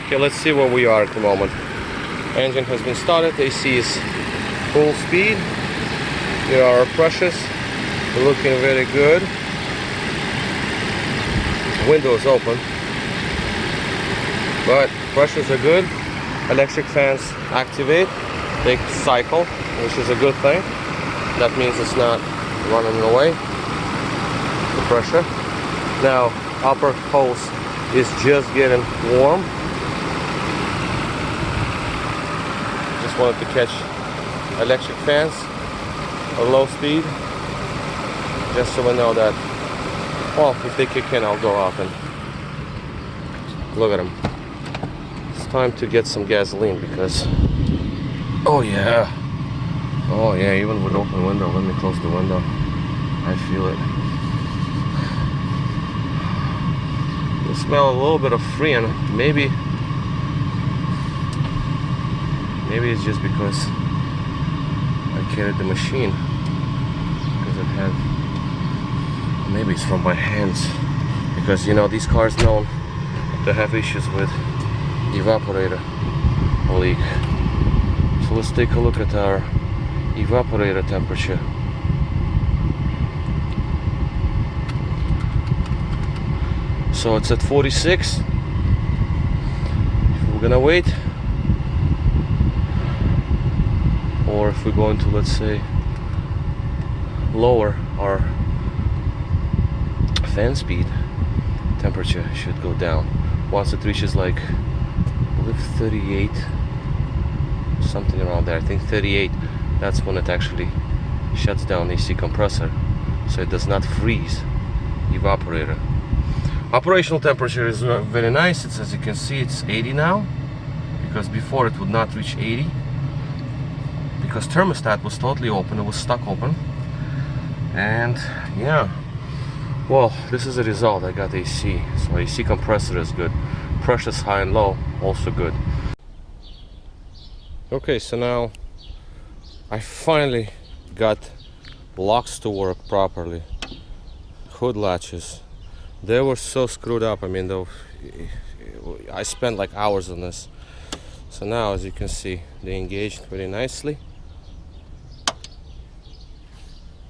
Okay, let's see where we are at the moment. Engine has been started, AC is full speed. Here are our pressures, looking very good. Windows open, but pressures are good. Electric fans activate, they cycle, which is a good thing. That means it's not running away, the pressure. Now upper hose is just getting warm. Just wanted to catch electric fans at low speed, just so we know that, well, if they kick in, I'll go out and look at them. It's time to get some gasoline because, oh yeah, even with open window, let me close the window, I feel it. You smell a little bit of Freon. Maybe it's just because I carried the machine, because it had, maybe it's from my hands, because you know these cars known to have issues with evaporator leak. So let's take a look at our evaporator temperature. So it's at 46. If we're gonna wait, or if we're going to, let's say, lower our fan speed, temperature should go down. Once it reaches like, I believe 38, something around there, I think 38, that's when it actually shuts down the AC compressor, so it does not freeze evaporator. Operational temperature is very nice. It's, as you can see, it's 80 now, because before it would not reach 80, because thermostat was totally open, it was stuck open. And yeah, well, this is the result. I got AC, so AC compressor is good, pressures high and low also good. Okay, so now I finally got locks to work properly. Hood latches, they were so screwed up. I mean, though, I spent like hours on this. So now, as you can see, they engaged very nicely.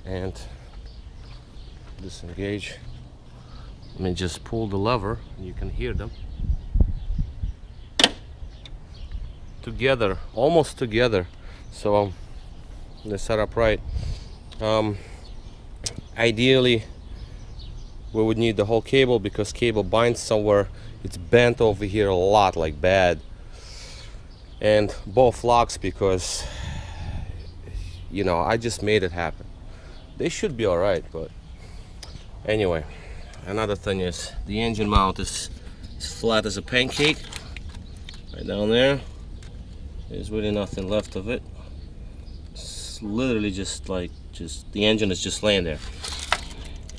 And disengage. Let me just pull the lever, and you can hear them together, almost together. So they're set up right. Ideally, we would need the whole cable, because cable binds somewhere. It's bent over here a lot, like bad. And both locks, because you know, I just made it happen. They should be all right, but anyway. Another thing is the engine mount is flat as a pancake right down there. There's really nothing left of it. It's literally just the engine is just laying there.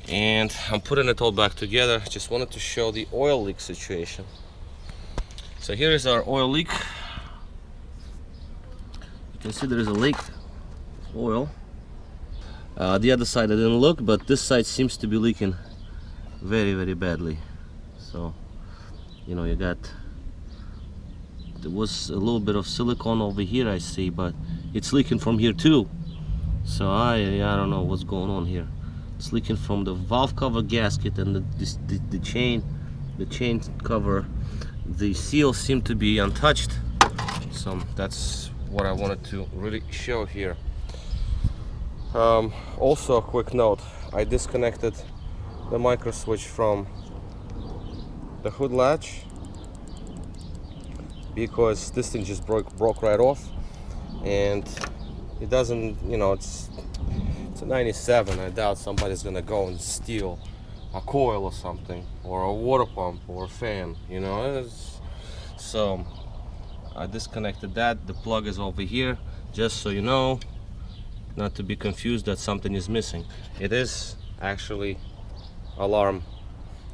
And I'm putting it all back together. Just wanted to show the oil leak situation. So here is our oil leak. You can see there is a leak of oil. The other side I didn't look, but this side seems to be leaking very, very badly. So, you know, there was a little bit of silicone over here, I see, but it's leaking from here too. So I don't know what's going on here. It's leaking from the valve cover gasket and the chain cover. The seals seem to be untouched. So that's what I wanted to really show here. Also a quick note, I disconnected the micro switch from the hood latch, because this thing just broke right off, and it doesn't, you know, it's a 97. I doubt somebody's gonna go and steal a coil or something, or a water pump or a fan, you know. So I disconnected that. The plug is over here, just so you know, not to be confused that something is missing. It is actually alarm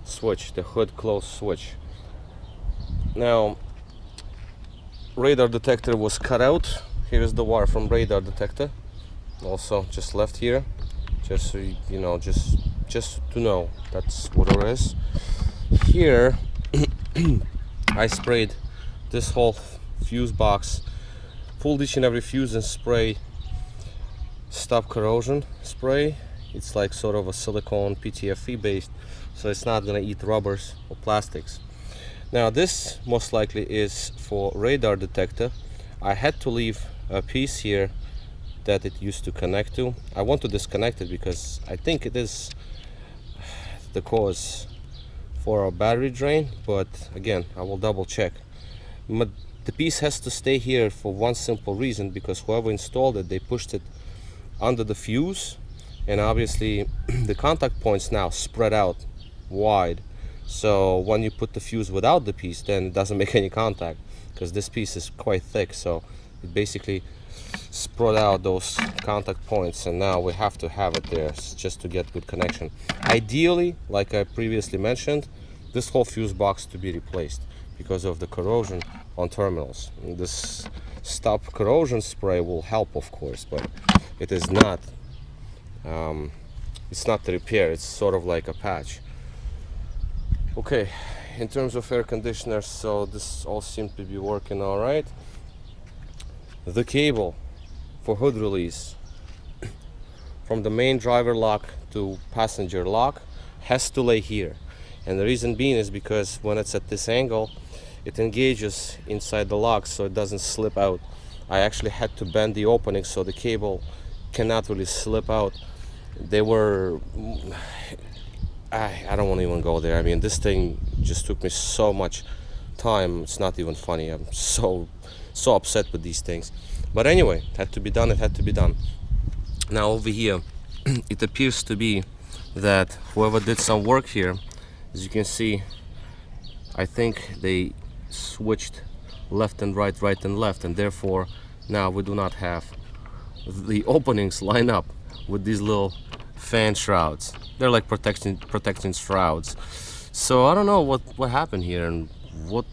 switch, the hood close switch. Now, radar detector was cut out. Here is the wire from radar detector, also just left here, just so you know, just to know that's what it is. Here I sprayed this whole fuse box, pulled each and every fuse and spray stop corrosion spray. It's like sort of a silicone PTFE based, so it's not gonna eat rubbers or plastics. Now this most likely is for radar detector. I had to leave a piece here that it used to connect to. I want to disconnect it because I think it is the cause for a battery drain, but again I will double check. But the piece has to stay here for one simple reason, because whoever installed it, they pushed it under the fuse, and obviously the contact points now spread out wide. So when you put the fuse without the piece, then it doesn't make any contact, because this piece is quite thick, so it basically spread out those contact points, and now we have to have it there just to get good connection. Ideally, like I previously mentioned, this whole fuse box to be replaced because of the corrosion on terminals. This stop corrosion spray will help, of course, but it is not it's not the repair, it's sort of like a patch. Okay, in terms of air conditioners, so this all seems to be working all right. The cable for hood release from the main driver lock to passenger lock has to lay here, and the reason being is because when it's at this angle, it engages inside the lock so it doesn't slip out. I actually had to bend the opening so the cable cannot really slip out. They were I don't want to even go there. I mean, this thing just took me so much time, it's not even funny. I'm so upset with these things, but anyway, it had to be done. It had to be done. Now over here it appears to be that whoever did some work here, as you can see, I think they switched left and right, right and left, and therefore now we do not have the openings line up with these little fan shrouds. They're like protecting shrouds. So I don't know what happened here, and what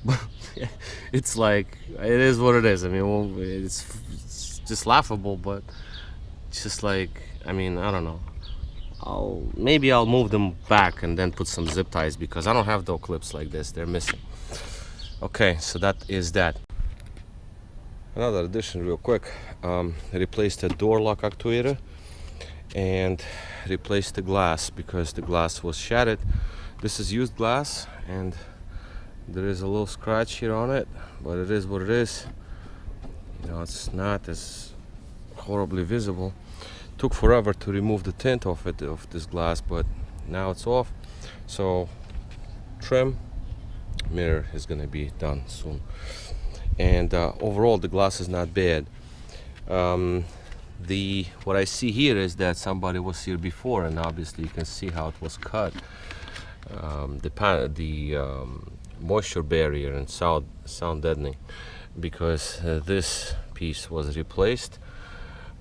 it's like, it is what it is. I mean, well, it's just laughable, but just like, I mean, I don't know. Maybe I'll move them back and then put some zip ties, because I don't have those clips like this. They're missing. Okay, so that is that. Another addition real quick. Replaced the door lock actuator and replaced the glass because the glass was shattered. This is used glass and there is a little scratch here on it, but it is what it is. You know, it's not as horribly visible. Took forever to remove the tint off it, of this glass, but now it's off. So trim, mirror is gonna be done soon, and overall the glass is not bad. What I see here is that somebody was here before, and obviously you can see how it was cut. The moisture barrier and sound deadening, because this piece was replaced.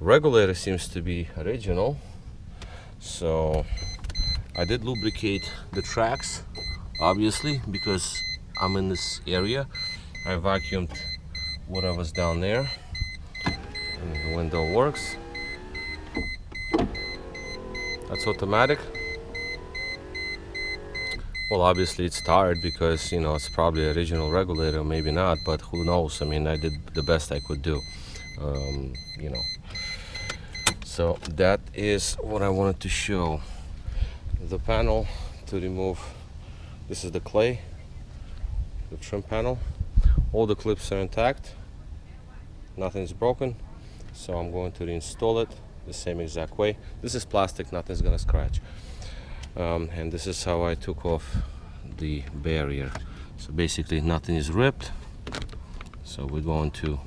Regulator seems to be original, so I did lubricate the tracks, obviously, because I'm in this area. I vacuumed whatever's down there, and the window works. That's automatic. Well, obviously it's tired because, you know, it's probably original regulator, maybe not, but who knows. I mean, I did the best I could do, you know. So that is what I wanted to show. The panel to remove, this is the clay, the trim panel. All the clips are intact, nothing's broken, so I'm going to reinstall it the same exact way. This is plastic, nothing's gonna scratch. And this is how I took off the barrier. So basically nothing is ripped, so we're going to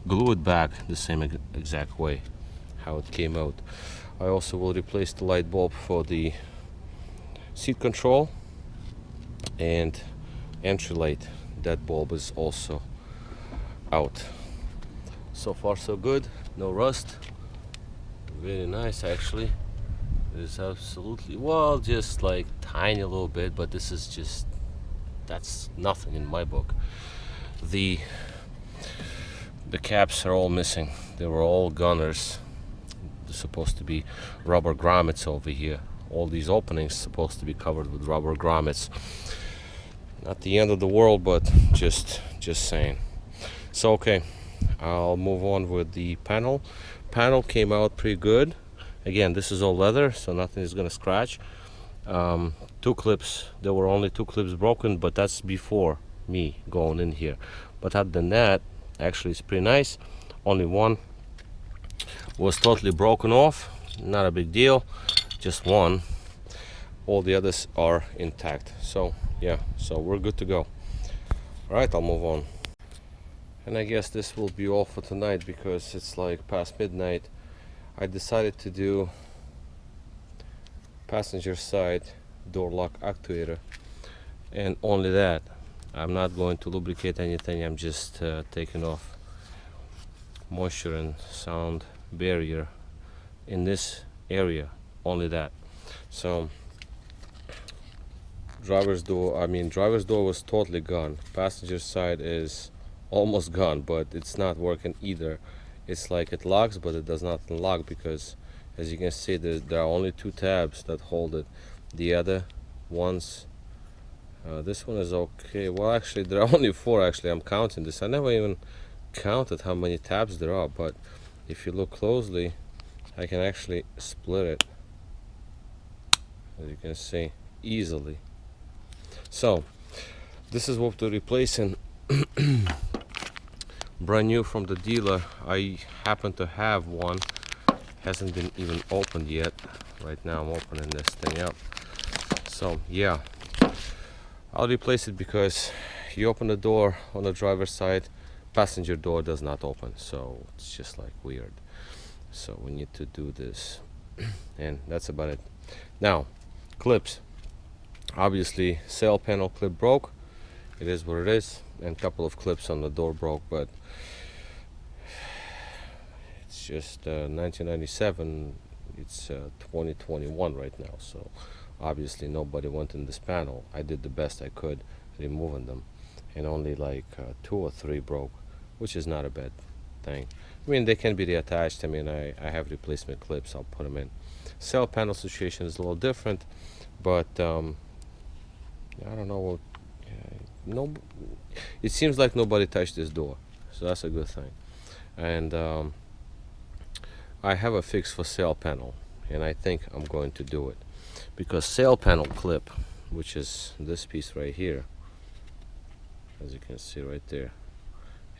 glue it back the same exact way how it came out. I also will replace the light bulb for the seat control and entry light. That bulb is also out. So far so good, no rust, very nice actually. It is absolutely, well, just like tiny little bit, but this is just, that's nothing in my book. The caps are all missing. They were all gunners. They're supposed to be rubber grommets over here. All these openings supposed to be covered with rubber grommets. Not the end of the world, but just saying. So okay, I'll move on with the panel. Panel came out pretty good. Again, this is all leather, so nothing is gonna scratch. Two clips, there were only two clips broken, but that's before me going in here. But other than that, actually it's pretty nice. Only one was totally broken off, not a big deal, just one. All the others are intact. So yeah, so we're good to go. All right, I'll move on. And I guess this will be all for tonight because it's like past midnight. I decided to do passenger side door lock actuator, and only that. I'm not going to lubricate anything. I'm just taking off moisture and sound barrier in this area, only that. So driver's door was totally gone. Passenger side is almost gone, but it's not working either. It's like it locks, but it does not unlock because, as you can see, there are only two tabs that hold it. The other ones, this one is okay. Well, actually there are only four. Actually, I'm counting this. I never even counted how many tabs there are, but if you look closely, I can actually split it, as you can see, easily. So this is what we're replacing. Brand new from the dealer. I happen to have one, hasn't been even opened yet. Right now I'm opening this thing up. So yeah, I'll replace it because you open the door on the driver's side, passenger door does not open, so it's just like weird. So we need to do this and that's about it. Now, clips. Obviously sail panel clip broke, it is what it is, and a couple of clips on the door broke, but it's just 1997, it's 2021 right now, so obviously nobody went in this panel. I did the best I could removing them, and only like 2 or 3 broke, which is not a bad thing. I mean, they can be reattached. I mean, I have replacement clips, I'll put them in. Cell panel situation is a little different, but I don't know. No, it seems like nobody touched this door, so that's a good thing. And I have a fix for sail panel, and I think I'm going to do it because sail panel clip, which is this piece right here, as you can see right there,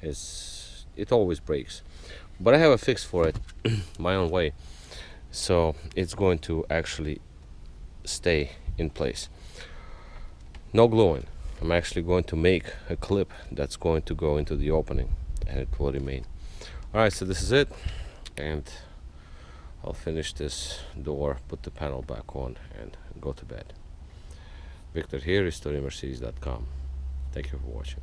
it always breaks, but I have a fix for it my own way, so it's going to actually stay in place. No gluing. I'm actually going to make a clip that's going to go into the opening, and it will remain. Alright, so this is it, and I'll finish this door, put the panel back on, and go to bed. Victor here, RestoringMercedes.com. Thank you for watching.